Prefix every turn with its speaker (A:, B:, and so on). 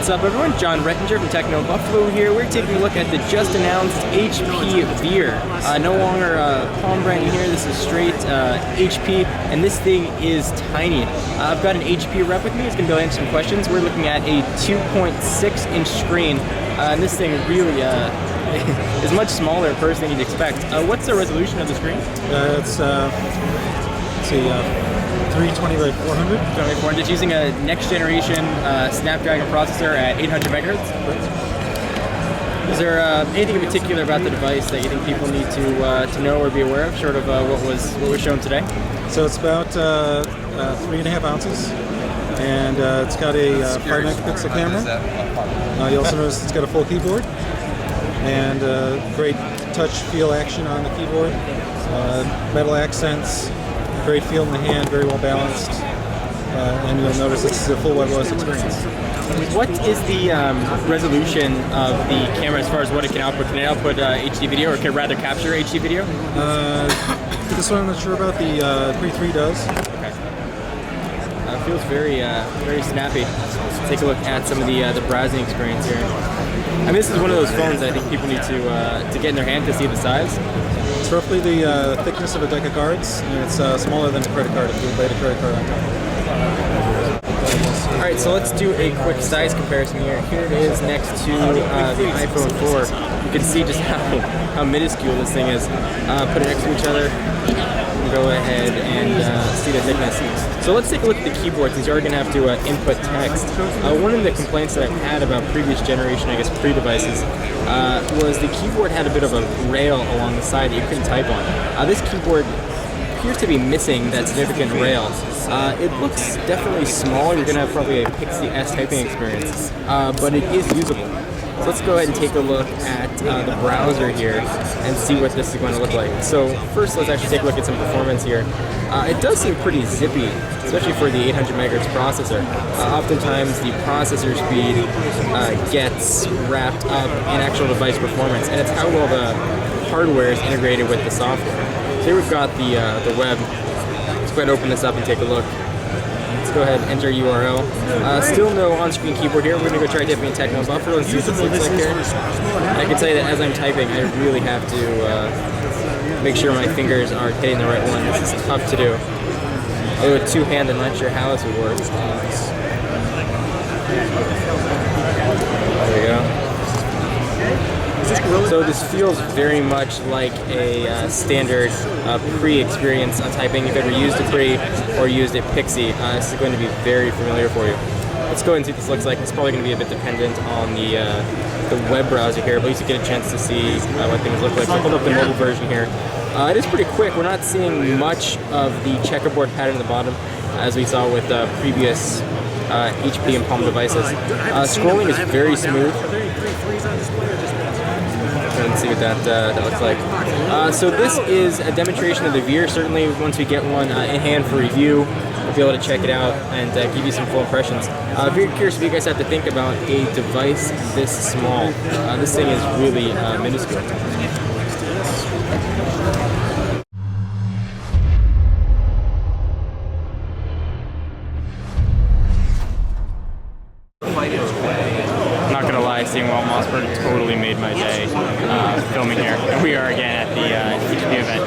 A: What's up, everyone? John Rettinger from Techno Buffalo here. We're taking a look at the just announced HP Veer. No longer Palm branding here. This is straight HP, and this thing is tiny. I've got an HP rep with me. He's going to go answer some questions. We're looking at a 2.6-inch screen, and this thing really is much smaller in person than you'd expect. What's the resolution of the screen?
B: It's 320 by 400.
A: 400. It's using a next generation Snapdragon processor at 800 megahertz. Is there anything in particular about the device that you think people need to know or be aware of, short of what was shown today?
B: So it's about 3.5 ounces, and it's got a 5 megapixel camera. You also notice it's got a full keyboard, and great touch feel action on the keyboard. Metal accents. Great feel in the hand, very well balanced, and you'll notice this is a full WebOS experience.
A: What is the resolution of the camera as far as what it can output? Can it output HD video, or can it rather capture HD video?
B: This one I'm not sure about. The 3.3 does.
A: Okay. Feels very snappy. Let's take a look at some of the browsing experience here. And this is one of those phones that I think people need to get in their hand to see the size.
B: It's roughly the thickness of a deck of cards, and it's smaller than a credit card if you laid a credit card on top.
A: Alright, so let's do a quick size comparison here. Here it is next to the iPhone 4. You can see just how minuscule this thing is. Put it next to each other. Go ahead and see the thickness. So let's take a look at the keyboard, since you are going to have to input text. One of the complaints that I've had about previous generation, I guess pre-devices, was the keyboard had a bit of a rail along the side that you couldn't type on. This keyboard appears to be missing that significant rail. It looks definitely small. You're going to have probably a Pixie S typing experience, but it is usable. So let's go ahead and take a look at the browser here and see what this is going to look like. So first, let's actually take a look at some performance here. It does seem pretty zippy, especially for the 800 megahertz processor. Oftentimes, the processor speed gets wrapped up in actual device performance, and it's how well the hardware is integrated with the software. So here we've got the web. Let's go ahead and open this up and take a look. Let's go ahead and enter URL. Still no on-screen keyboard here. We're going to go try typing in Techno Buffalo and see what this looks like here. I can tell you that as I'm typing, I really have to make sure my fingers are hitting the right one. This is tough to do. I'll do a two-hand, I'm not sure how this would work. There we go. So this feels very much like a standard pre-experience on typing. If you've ever used a pre or used a Pixie, this is going to be very familiar for you. Let's go ahead and see what this looks like. It's probably going to be a bit dependent on the web browser here, but at least you get a chance to see what things look like. I'll hold up the mobile version here. It is pretty quick. We're not seeing much of the checkerboard pattern at the bottom, as we saw with previous HP and Palm devices. Scrolling is very smooth. And see what that looks like. So this is a demonstration of the Veer. Certainly, once we get one in hand for review, we'll be able to check it out and give you some full impressions. Very curious what you guys have to think about a device this small. This thing is really minuscule. Not gonna lie, seeing Walt Mossberg totally made my day filming here. And we are again at the HP event.